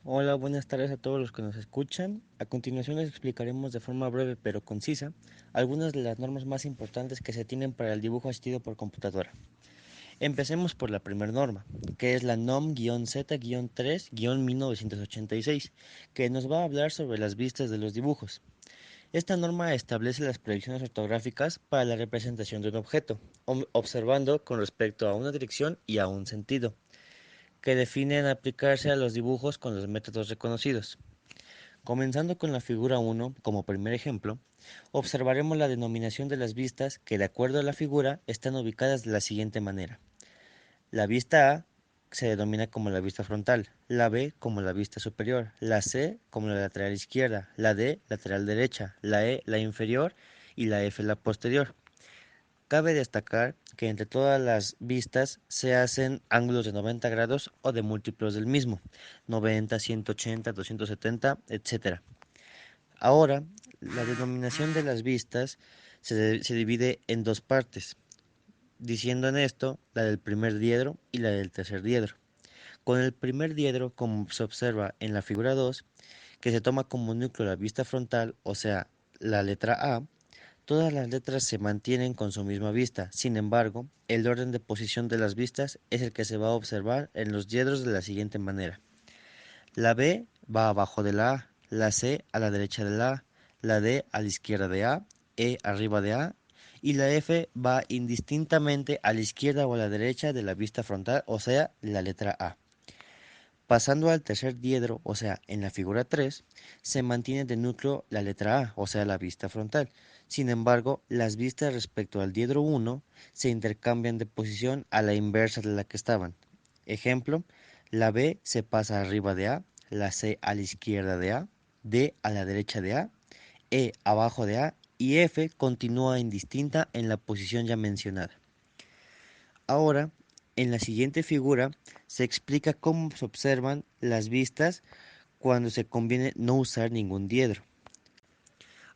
Hola, buenas tardes a todos los que nos escuchan. A continuación les explicaremos de forma breve pero concisa algunas de las normas más importantes que se tienen para el dibujo asistido por computadora. Empecemos por la primera norma, que es la NOM-Z-3-1986, que nos va a hablar sobre las vistas de los dibujos. Esta norma establece las predicciones ortográficas para la representación de un objeto, observando con respecto a una dirección y a un sentido, que definen aplicarse a los dibujos con los métodos reconocidos. Comenzando con la figura 1 como primer ejemplo, observaremos la denominación de las vistas que de acuerdo a la figura están ubicadas de la siguiente manera. La vista A se denomina como la vista frontal, la B como la vista superior, la C como la lateral izquierda, la D lateral derecha, la E la inferior y la F la posterior. Cabe destacar que entre todas las vistas se hacen ángulos de 90 grados o de múltiplos del mismo, 90, 180, 270, etc. Ahora, la denominación de las vistas se divide en dos partes, diciendo en esto la del primer diedro y la del tercer diedro. Con el primer diedro, como se observa en la figura 2, que se toma como núcleo la vista frontal, o sea, la letra A, todas las letras se mantienen con su misma vista. Sin embargo, el orden de posición de las vistas es el que se va a observar en los diedros de la siguiente manera. La B va abajo de la A, la C a la derecha de la D a la izquierda de A, E arriba de A y la F va indistintamente a la izquierda o a la derecha de la vista frontal, o sea, la letra A. Pasando al tercer diedro, o sea, en la figura 3, se mantiene de núcleo la letra A, o sea, la vista frontal. Sin embargo, las vistas respecto al diedro 1 se intercambian de posición a la inversa de la que estaban. Ejemplo, la B se pasa arriba de A, la C a la izquierda de A, D a la derecha de A, E abajo de A y F continúa indistinta en la posición ya mencionada. Ahora, en la siguiente figura se explica cómo se observan las vistas cuando se conviene no usar ningún diedro.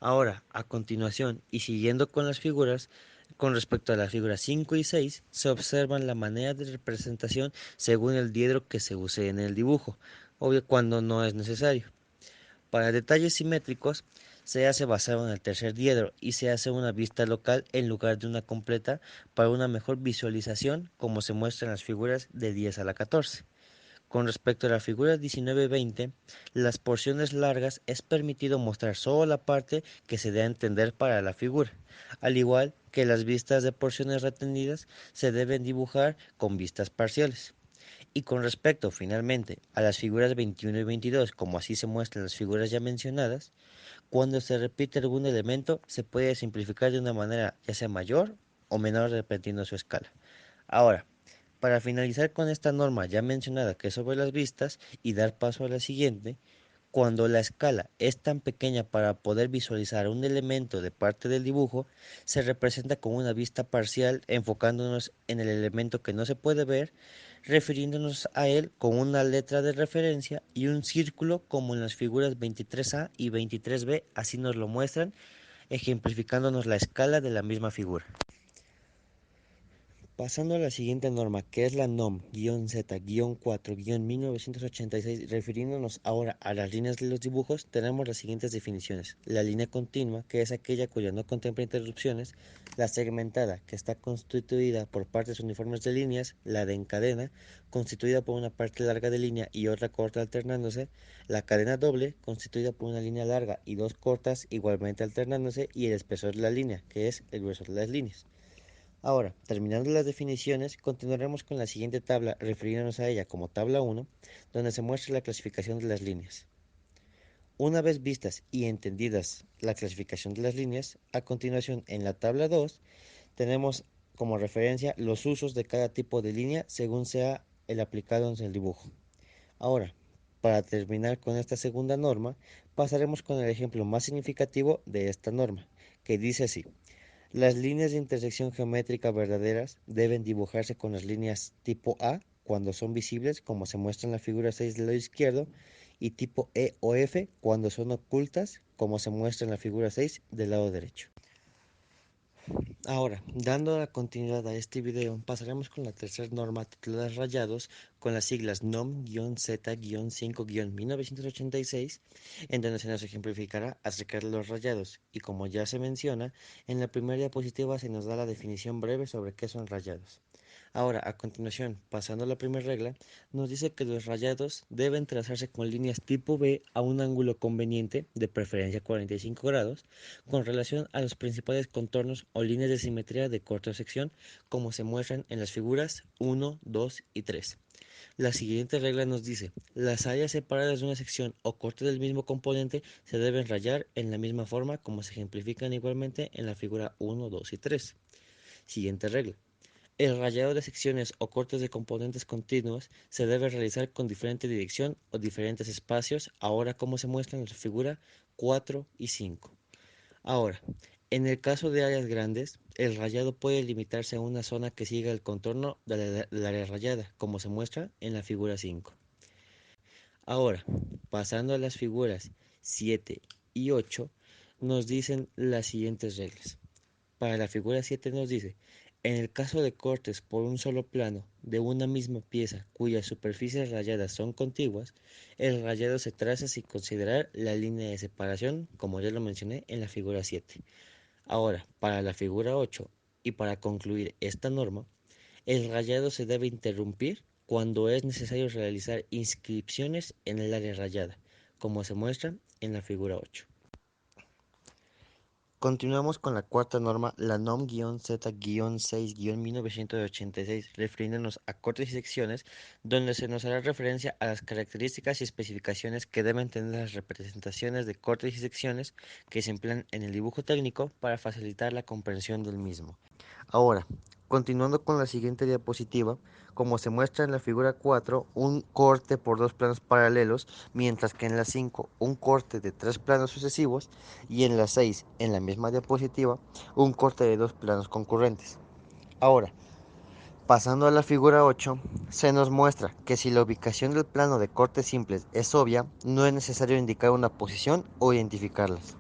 Ahora, a continuación, y siguiendo con las figuras, con respecto a las figuras 5 y 6, se observan la manera de representación según el diedro que se use en el dibujo, obvio cuando no es necesario. Para detalles simétricos, se hace basado en el tercer diedro y se hace una vista local en lugar de una completa para una mejor visualización, como se muestra en las figuras de 10 a la 14. Con respecto a la figura 19-20, las porciones largas es permitido mostrar solo la parte que se dé a entender para la figura, al igual que las vistas de porciones retenidas se deben dibujar con vistas parciales. Y con respecto, finalmente, a las figuras 21 y 22, como así se muestran las figuras ya mencionadas, cuando se repite algún elemento se puede simplificar de una manera ya sea mayor o menor dependiendo de su escala. Ahora, para finalizar con esta norma ya mencionada que es sobre las vistas y dar paso a la siguiente, cuando la escala es tan pequeña para poder visualizar un elemento de parte del dibujo, se representa con una vista parcial enfocándonos en el elemento que no se puede ver, refiriéndonos a él con una letra de referencia y un círculo como en las figuras 23A y 23B, así nos lo muestran, ejemplificándonos la escala de la misma figura. Pasando a la siguiente norma, que es la NOM-Z-4-1986, refiriéndonos ahora a las líneas de los dibujos, tenemos las siguientes definiciones. La línea continua, que es aquella cuya no contempla interrupciones, la segmentada, que está constituida por partes uniformes de líneas, la de encadena, constituida por una parte larga de línea y otra corta alternándose, la cadena doble, constituida por una línea larga y dos cortas igualmente alternándose, y el espesor de la línea, que es el grueso de las líneas. Ahora, terminando las definiciones, continuaremos con la siguiente tabla, refiriéndonos a ella como tabla 1, donde se muestra la clasificación de las líneas. Una vez vistas y entendidas la clasificación de las líneas, a continuación en la tabla 2 tenemos como referencia los usos de cada tipo de línea según sea el aplicado en el dibujo. Ahora, para terminar con esta segunda norma, pasaremos con el ejemplo más significativo de esta norma, que dice así. Las líneas de intersección geométrica verdaderas deben dibujarse con las líneas tipo A cuando son visibles, como se muestra en la figura 6 del lado izquierdo, y tipo E o F cuando son ocultas, como se muestra en la figura 6 del lado derecho. Ahora, dando la continuidad a este video, pasaremos con la tercera norma titulada Rayados, con las siglas NOM-Z-5-1986, en donde se nos ejemplificará acerca de los rayados. Y como ya se menciona, en la primera diapositiva se nos da la definición breve sobre qué son rayados. Ahora, a continuación, pasando a la primera regla, nos dice que los rayados deben trazarse con líneas tipo B a un ángulo conveniente, de preferencia 45 grados, con relación a los principales contornos o líneas de simetría de corta sección, como se muestran en las figuras 1, 2 y 3. La siguiente regla nos dice, las áreas separadas de una sección o corte del mismo componente se deben rayar en la misma forma como se ejemplifican igualmente en la figura 1, 2 y 3. Siguiente regla. El rayado de secciones o cortes de componentes continuos se debe realizar con diferente dirección o diferentes espacios, ahora como se muestra en la figura 4 y 5. Ahora, en el caso de áreas grandes, el rayado puede limitarse a una zona que siga el contorno de la área rayada, como se muestra en la figura 5. Ahora, pasando a las figuras 7 y 8, nos dicen las siguientes reglas. Para la figura 7 nos dice, en el caso de cortes por un solo plano de una misma pieza cuyas superficies rayadas son contiguas, el rayado se traza sin considerar la línea de separación, como ya lo mencioné en la figura 7. Ahora, para la figura 8 y para concluir esta norma, el rayado se debe interrumpir cuando es necesario realizar inscripciones en el área rayada, como se muestra en la figura 8. Continuamos con la cuarta norma, la NOM-Z-6-1986, refiriéndonos a cortes y secciones, donde se nos hará referencia a las características y especificaciones que deben tener las representaciones de cortes y secciones que se emplean en el dibujo técnico para facilitar la comprensión del mismo. Ahora, continuando con la siguiente diapositiva, como se muestra en la figura 4, un corte por dos planos paralelos, mientras que en la 5 un corte de tres planos sucesivos y en la 6, en la misma diapositiva, un corte de dos planos concurrentes. Ahora, pasando a la figura 8, se nos muestra que si la ubicación del plano de cortes simples es obvia, no es necesario indicar una posición o identificarlas.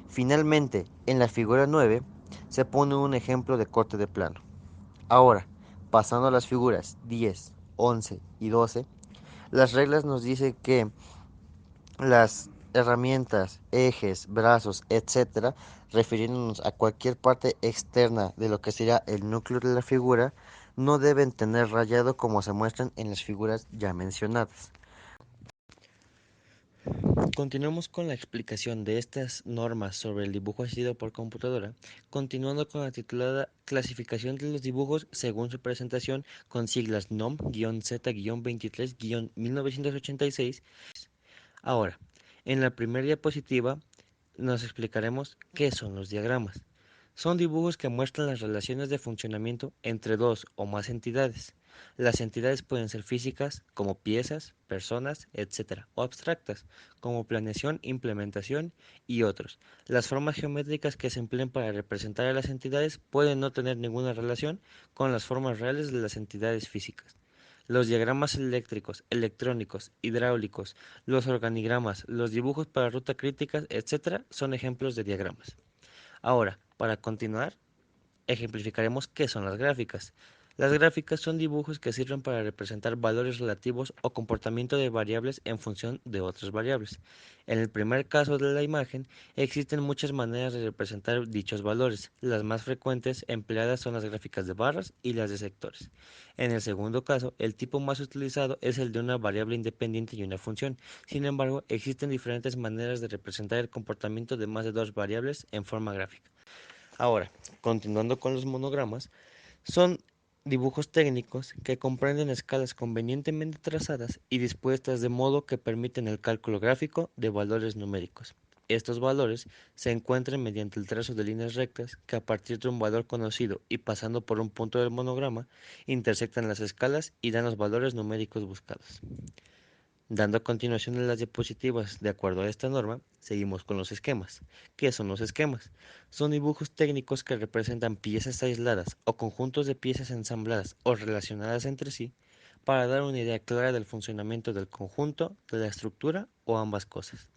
Finalmente, en la figura 9, se pone un ejemplo de corte de plano. Ahora, pasando a las figuras 10, 11 y 12, las reglas nos dicen que las herramientas, ejes, brazos, etcétera, refiriéndonos a cualquier parte externa de lo que sería el núcleo de la figura, no deben tener rayado como se muestran en las figuras ya mencionadas. Continuamos con la explicación de estas normas sobre el dibujo asistido por computadora, continuando con la titulada Clasificación de los dibujos según su presentación con siglas NOM-Z-23-1986. Ahora, en la primera diapositiva nos explicaremos qué son los diagramas. Son dibujos que muestran las relaciones de funcionamiento entre dos o más entidades. Las entidades pueden ser físicas, como piezas, personas, etc., o abstractas, como planeación, implementación y otros. Las formas geométricas que se emplean para representar a las entidades pueden no tener ninguna relación con las formas reales de las entidades físicas. Los diagramas eléctricos, electrónicos, hidráulicos, los organigramas, los dibujos para ruta críticas, etc., son ejemplos de diagramas. Ahora, para continuar, ejemplificaremos qué son las gráficas. Las gráficas son dibujos que sirven para representar valores relativos o comportamiento de variables en función de otras variables. En el primer caso de la imagen, existen muchas maneras de representar dichos valores. Las más frecuentes empleadas son las gráficas de barras y las de sectores. En el segundo caso, el tipo más utilizado es el de una variable independiente y una función. Sin embargo, existen diferentes maneras de representar el comportamiento de más de dos variables en forma gráfica. Ahora, continuando con los monogramas, son dibujos técnicos que comprenden escalas convenientemente trazadas y dispuestas de modo que permiten el cálculo gráfico de valores numéricos. Estos valores se encuentran mediante el trazo de líneas rectas que a partir de un valor conocido y pasando por un punto del monograma intersectan las escalas y dan los valores numéricos buscados. Dando continuación a las diapositivas de acuerdo a esta norma, seguimos con los esquemas. ¿Qué son los esquemas? Son dibujos técnicos que representan piezas aisladas o conjuntos de piezas ensambladas o relacionadas entre sí para dar una idea clara del funcionamiento del conjunto, de la estructura o ambas cosas.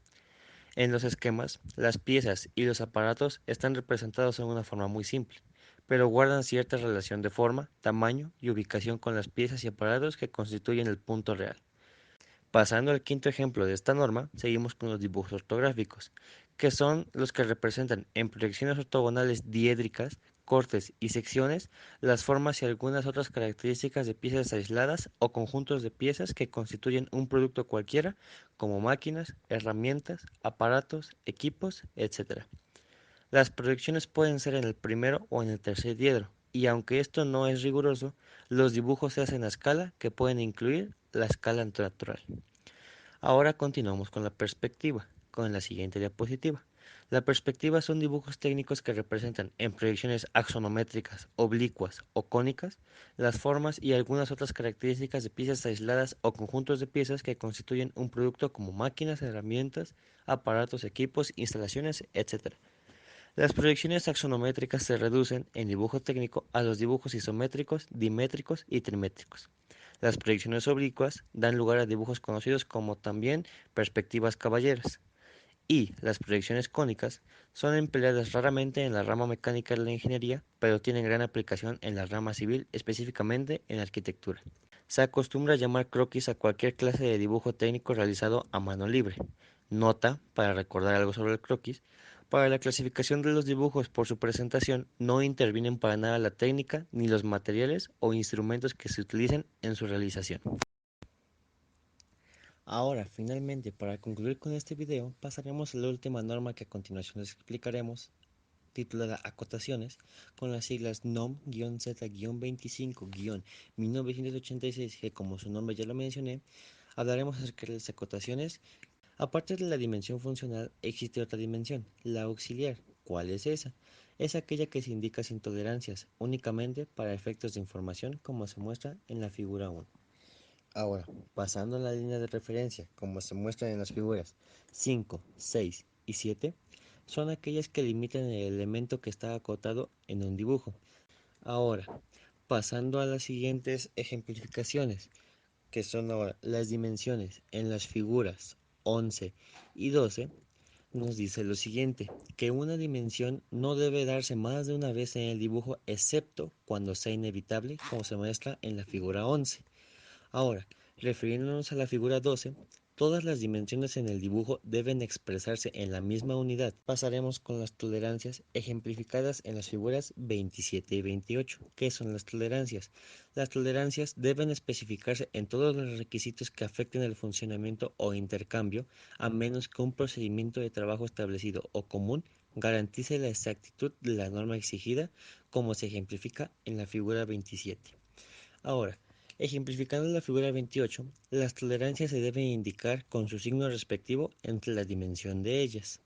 En los esquemas, las piezas y los aparatos están representados en una forma muy simple, pero guardan cierta relación de forma, tamaño y ubicación con las piezas y aparatos que constituyen el punto real. Pasando al quinto ejemplo de esta norma, seguimos con los dibujos ortográficos, que son los que representan en proyecciones ortogonales diédricas, cortes y secciones las formas y algunas otras características de piezas aisladas o conjuntos de piezas que constituyen un producto cualquiera, como máquinas, herramientas, aparatos, equipos, etc. Las proyecciones pueden ser en el primero o en el tercer diedro, y aunque esto no es riguroso, los dibujos se hacen a escala que pueden incluir la escala natural. Ahora continuamos con la perspectiva, con la siguiente diapositiva. La perspectiva son dibujos técnicos que representan en proyecciones axonométricas, oblicuas o cónicas las formas y algunas otras características de piezas aisladas o conjuntos de piezas que constituyen un producto como máquinas, herramientas, aparatos, equipos, instalaciones, etc. Las proyecciones axonométricas se reducen en dibujo técnico a los dibujos isométricos, dimétricos y trimétricos. Las proyecciones oblicuas dan lugar a dibujos conocidos como también perspectivas caballeras. Y las proyecciones cónicas son empleadas raramente en la rama mecánica de la ingeniería, pero tienen gran aplicación en la rama civil, específicamente en arquitectura. Se acostumbra llamar croquis a cualquier clase de dibujo técnico realizado a mano libre. Nota, para recordar algo sobre el croquis, para la clasificación de los dibujos por su presentación no intervienen para nada la técnica ni los materiales o instrumentos que se utilicen en su realización. Ahora, finalmente, para concluir con este video, pasaremos a la última norma que a continuación les explicaremos, titulada Acotaciones, con las siglas NOM-Z-25-1986, que como su nombre ya lo mencioné, hablaremos acerca de las acotaciones. Aparte de la dimensión funcional, existe otra dimensión, la auxiliar. ¿Cuál es esa? Es aquella que se indica sin tolerancias, únicamente para efectos de información, como se muestra en la figura 1. Ahora, pasando a la línea de referencia, como se muestra en las figuras 5, 6 y 7, son aquellas que limitan el elemento que está acotado en un dibujo. Ahora, pasando a las siguientes ejemplificaciones, que son ahora las dimensiones en las figuras 11 y 12, nos dice lo siguiente, que una dimensión no debe darse más de una vez en el dibujo, excepto cuando sea inevitable, como se muestra en la figura 11. Ahora, refiriéndonos a la figura 12, todas las dimensiones en el dibujo deben expresarse en la misma unidad. Pasaremos con las tolerancias ejemplificadas en las figuras 27 y 28. ¿Qué son las tolerancias? Las tolerancias deben especificarse en todos los requisitos que afecten el funcionamiento o intercambio, a menos que un procedimiento de trabajo establecido o común garantice la exactitud de la norma exigida, como se ejemplifica en la figura 27. Ahora, ejemplificando la figura 28, las tolerancias se deben indicar con su signo respectivo entre la dimensión de ellas.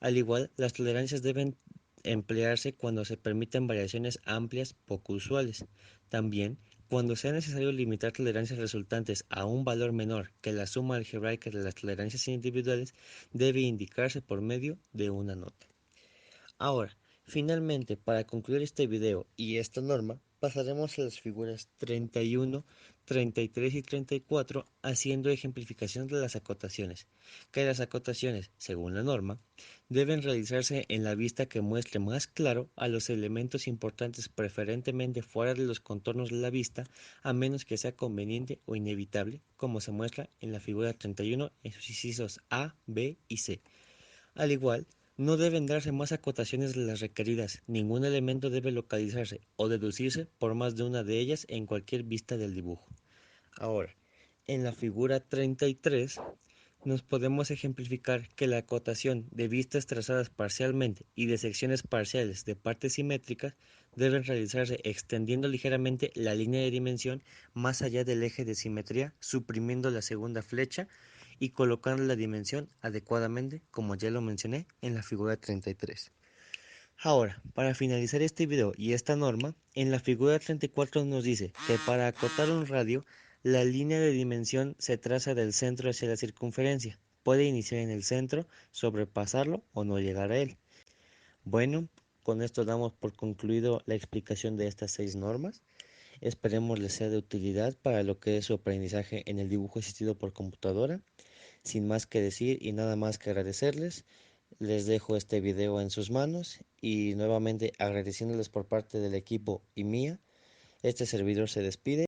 Al igual, las tolerancias deben emplearse cuando se permiten variaciones amplias poco usuales. También, cuando sea necesario limitar tolerancias resultantes a un valor menor que la suma algebraica de las tolerancias individuales, debe indicarse por medio de una nota. Ahora, finalmente, para concluir este video y esta norma, pasaremos a las figuras 31, 33 y 34, haciendo ejemplificación de las acotaciones, que las acotaciones, según la norma, deben realizarse en la vista que muestre más claro a los elementos importantes, preferentemente fuera de los contornos de la vista, a menos que sea conveniente o inevitable, como se muestra en la figura 31 en sus incisos A, B y C. Al igual, no deben darse más acotaciones de las requeridas, ningún elemento debe localizarse o deducirse por más de una de ellas en cualquier vista del dibujo. Ahora, en la figura 33 nos podemos ejemplificar que la acotación de vistas trazadas parcialmente y de secciones parciales de partes simétricas deben realizarse extendiendo ligeramente la línea de dimensión más allá del eje de simetría, suprimiendo la segunda flecha y colocando la dimensión adecuadamente, como ya lo mencioné en la figura 33. Ahora, para finalizar este video y esta norma, en la figura 34 nos dice que para acotar un radio, la línea de dimensión se traza del centro hacia la circunferencia. Puede iniciar en el centro, sobrepasarlo o no llegar a él. Bueno, con esto damos por concluido la explicación de estas 6 normas. Esperemos les sea de utilidad para lo que es su aprendizaje en el dibujo asistido por computadora. Sin más que decir y nada más que agradecerles, les dejo este video en sus manos y nuevamente agradeciéndoles por parte del equipo y mía, este servidor se despide.